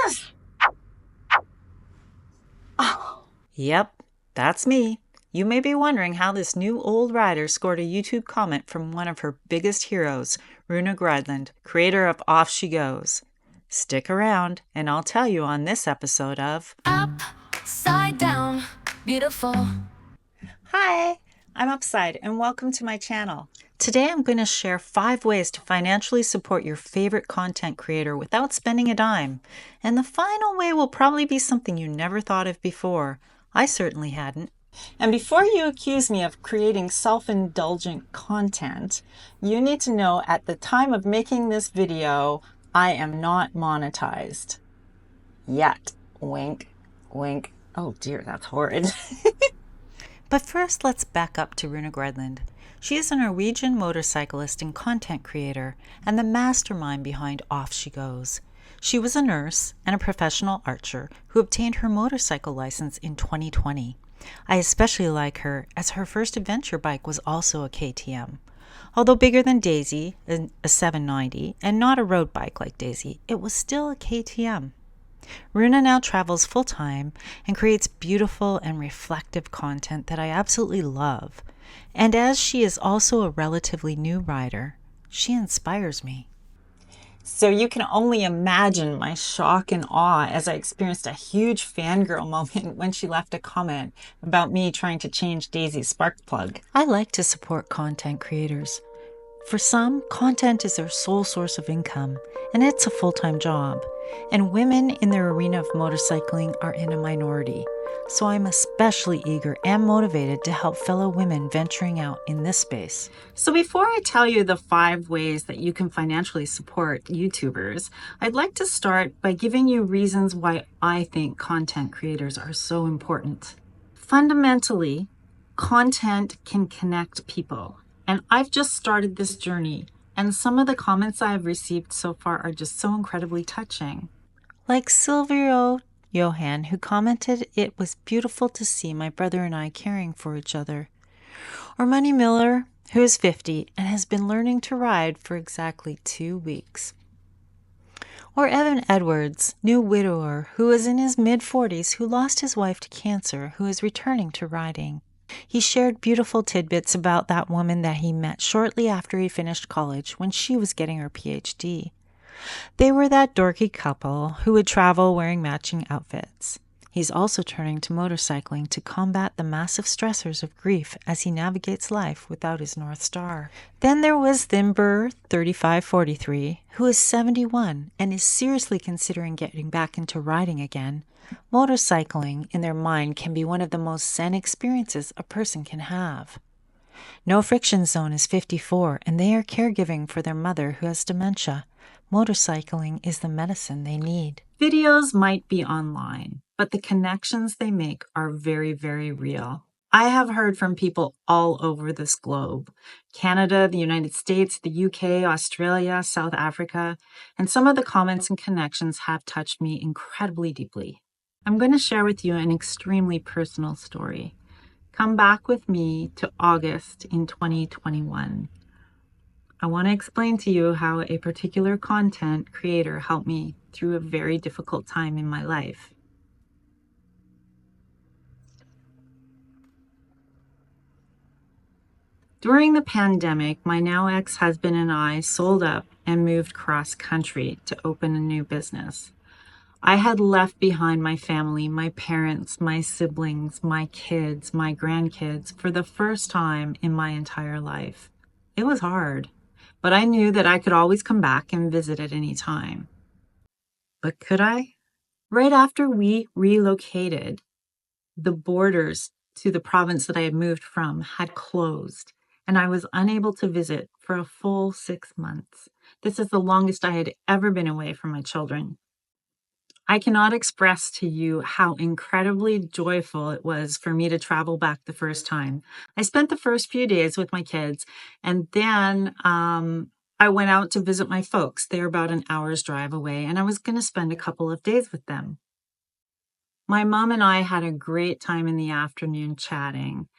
this? Oh. Yep, that's me. You may be wondering how this new old rider scored a YouTube comment from one of her biggest heroes, Runa, creator of Off She Goes. Stick around, and I'll tell you on this episode of Upside Down, Beautiful. Hi, I'm Upside, and welcome to my channel. Today I'm going to share 5 ways to financially support your favorite content creator without spending a dime. And the final way will probably be something you never thought of before. I certainly hadn't. And before you accuse me of creating self-indulgent content, you need to know at the time of making this video, I am not monetized. Yet. Wink, wink. Oh dear, that's horrid. But first, let's back up to Runa Gredland. She is a Norwegian motorcyclist and content creator, and the mastermind behind Off She Goes. She was a nurse and a professional archer who obtained her motorcycle license in 2020. I especially like her as her first adventure bike was also a KTM. Although bigger than Daisy, a 790, and not a road bike like Daisy, it was still a KTM. Runa now travels full-time and creates beautiful and reflective content that I absolutely love. And as she is also a relatively new rider, she inspires me. So you can only imagine my shock and awe as I experienced a huge fangirl moment when she left a comment about me trying to change Daisy's spark plug. I like to support content creators. For some, content is their sole source of income, and it's a full-time job. And women in the arena of motorcycling are in a minority. So I'm especially eager and motivated to help fellow women venturing out in this space. So before I tell you the 5 ways that you can financially support YouTubers, I'd like to start by giving you reasons why I think content creators are so important. Fundamentally, content can connect people. And I've just started this journey, and some of the comments I've received so far are just so incredibly touching. Like Silvio Johan, who commented, "It was beautiful to see my brother and I caring for each other." Or Money Miller, who is 50 and has been learning to ride for exactly 2 weeks. Or Evan Edwards, new widower, who is in his mid-40s, who lost his wife to cancer, who is returning to riding. He shared beautiful tidbits about that woman that he met shortly after he finished college when she was getting her PhD. They were that dorky couple who would travel wearing matching outfits. He's also turning to motorcycling to combat the massive stressors of grief as he navigates life without his North Star. Then there was Thimber 3543, who is 71 and is seriously considering getting back into riding again. Motorcycling, in their mind, can be one of the most zen experiences a person can have. No Friction Zone is 54, and they are caregiving for their mother who has dementia. Motorcycling is the medicine they need. Videos might be online, but the connections they make are very, very real. I have heard from people all over this globe: Canada, the United States, the UK, Australia, South Africa, and some of the comments and connections have touched me incredibly deeply. I'm going to share with you an extremely personal story. Come back with me to August in 2021. I want to explain to you how a particular content creator helped me through a very difficult time in my life. During the pandemic, my now ex-husband and I sold up and moved cross-country to open a new business. I had left behind my family, my parents, my siblings, my kids, my grandkids for the first time in my entire life. It was hard, but I knew that I could always come back and visit at any time. But could I? Right after we relocated, the borders to the province that I had moved from had closed, and I was unable to visit for a full 6 months. This is the longest I had ever been away from my children. I cannot express to you how incredibly joyful it was for me to travel back the first time. I spent the first few days with my kids, and then I went out to visit my folks. They're about an hour's drive away, and I was going to spend a couple of days with them. My mom and I had a great time in the afternoon chatting.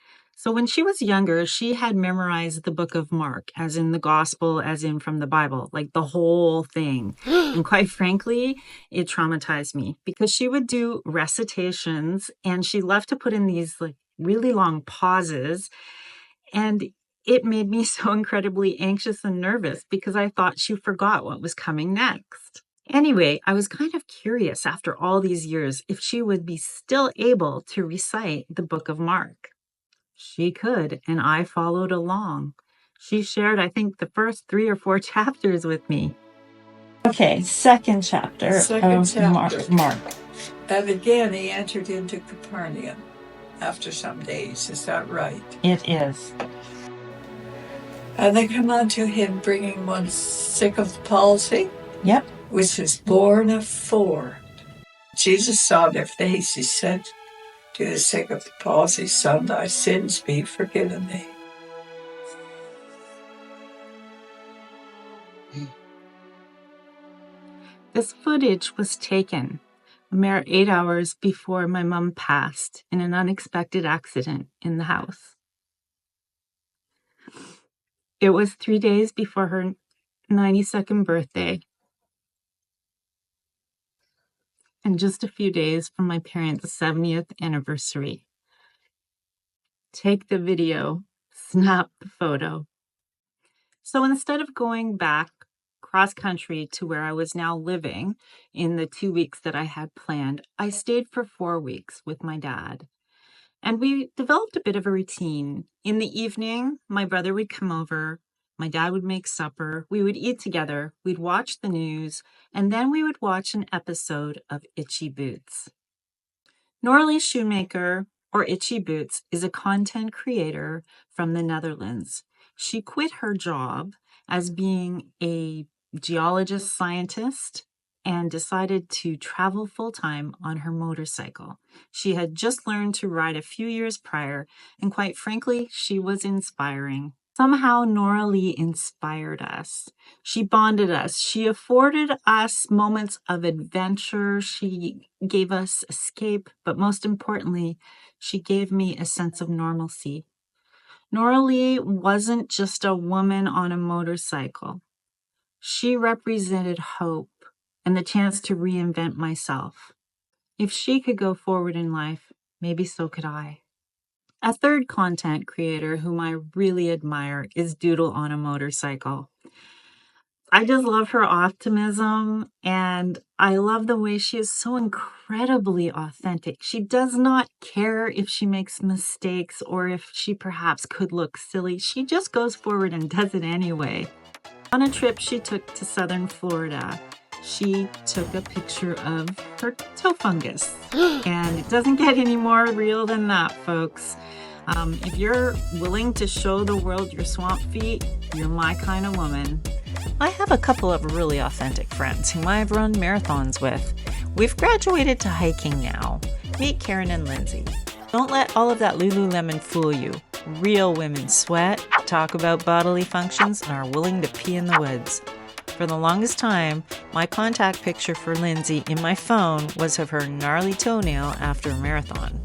So when she was younger, she had memorized the book of Mark, as in the gospel, as in from the Bible, like the whole thing. And quite frankly, it traumatized me because she would do recitations and she loved to put in these like really long pauses. And it made me so incredibly anxious and nervous because I thought she forgot what was coming next. Anyway, I was kind of curious after all these years if she would be still able to recite the book of Mark. She could, and I followed along. She shared, I think, the first 3 or 4 chapters with me. Okay, second chapter of Mark. And again, he entered into Capernaum after some days. Is that right? It is. And they come unto him, bringing one sick of the palsy. Yep. Which was born of 4. Jesus saw their face. He said to the sick of the palsy, Son, thy sins be forgiven thee. This footage was taken a mere 8 hours before my mom passed in an unexpected accident in the house. It was 3 days before her 92nd birthday, and just a few days from my parents' 70th anniversary. Take the video, snap the photo. So instead of going back cross country to where I was now living in the 2 weeks that I had planned, I stayed for 4 weeks with my dad. And we developed a bit of a routine. In the evening, my brother would come over, my dad would make supper, we would eat together, we'd watch the news, and then we would watch an episode of Itchy Boots. Norlie Shoemaker, or Itchy Boots, is a content creator from the Netherlands. She quit her job as being a geologist scientist and decided to travel full-time on her motorcycle. She had just learned to ride a few years prior, and quite frankly, she was inspiring. Somehow, Nora Lee inspired us. She bonded us. She afforded us moments of adventure. She gave us escape, but most importantly, she gave me a sense of normalcy. Nora Lee wasn't just a woman on a motorcycle. She represented hope and the chance to reinvent myself. If she could go forward in life, maybe so could I. A third content creator whom I really admire is Doodle on a Motorcycle. I just love her optimism, and I love the way she is so incredibly authentic. She does not care if she makes mistakes or if she perhaps could look silly. She just goes forward and does it anyway. On a trip she took to southern Florida, she took a picture of her toe fungus. And it doesn't get any more real than that, folks. If you're willing to show the world your swamp feet, you're my kind of woman. I have a couple of really authentic friends whom I've run marathons with. We've graduated to hiking now. Meet Karen and Lindsay. Don't let all of that Lululemon fool you. Real women sweat, talk about bodily functions, and are willing to pee in the woods. For the longest time, my contact picture for Lindsay in my phone was of her gnarly toenail after a marathon.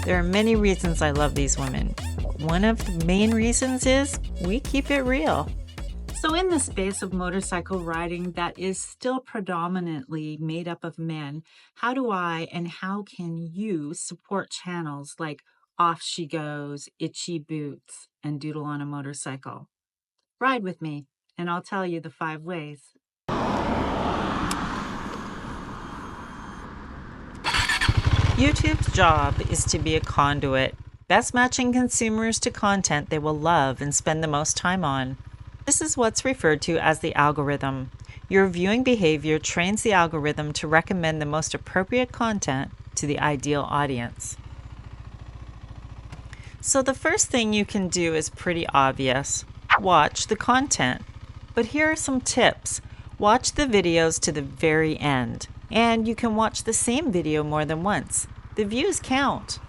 There are many reasons I love these women. One of the main reasons is we keep it real. So in the space of motorcycle riding that is still predominantly made up of men, how do I and how can you support channels like Off She Goes, Itchy Boots, and Doodle on a Motorcycle? Ride with me, and I'll tell you the 5 ways. YouTube's job is to be a conduit, best matching consumers to content they will love and spend the most time on. This is what's referred to as the algorithm. Your viewing behavior trains the algorithm to recommend the most appropriate content to the ideal audience. So the first thing you can do is pretty obvious. Watch the content. But here are some tips. Watch the videos to the very end. And you can watch the same video more than once. The views count.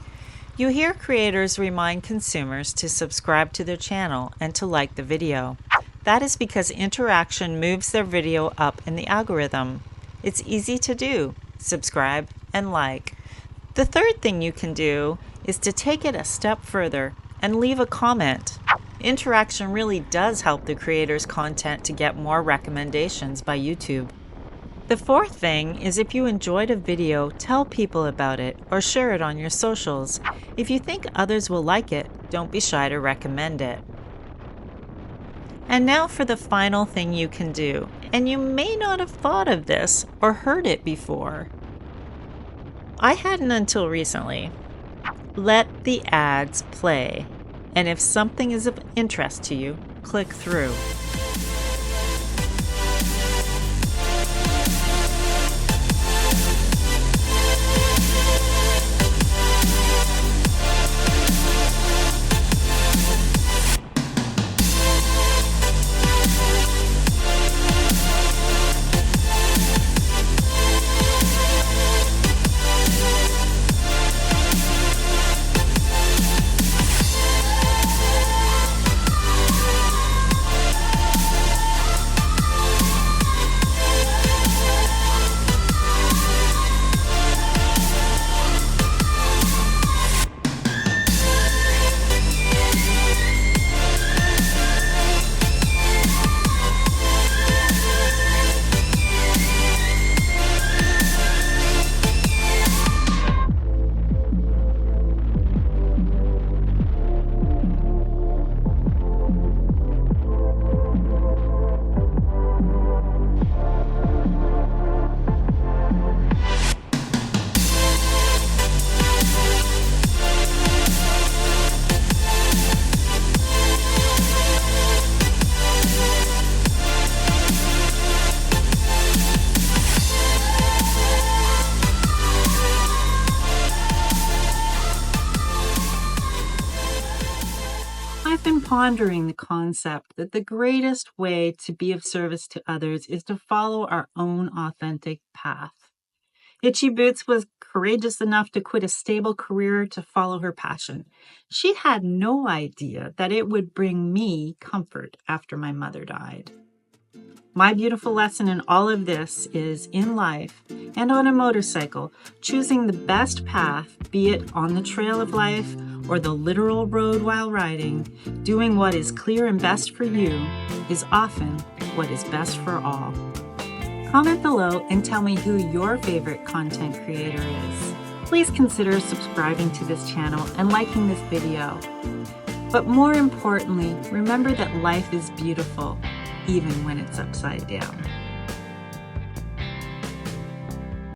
You hear creators remind consumers to subscribe to their channel and to like the video. That is because interaction moves their video up in the algorithm. It's easy to do. Subscribe and like. The third thing you can do is to take it a step further and leave a comment. Interaction really does help the creator's content to get more recommendations by YouTube. The fourth thing is if you enjoyed a video, tell people about it or share it on your socials. If you think others will like it, don't be shy to recommend it. And now for the final thing you can do, and you may not have thought of this or heard it before. I hadn't until recently. Let the ads play, and if something is of interest to you, click through. I've been pondering the concept that the greatest way to be of service to others is to follow our own authentic path. Itchy Boots was courageous enough to quit a stable career to follow her passion. She had no idea that it would bring me comfort after my mother died. My beautiful lesson in all of this is, in life and on a motorcycle, choosing the best path, be it on the trail of life or the literal road while riding, doing what is clear and best for you is often what is best for all. Comment below and tell me who your favorite content creator is. Please consider subscribing to this channel and liking this video. But more importantly, remember that life is beautiful, even when it's upside down.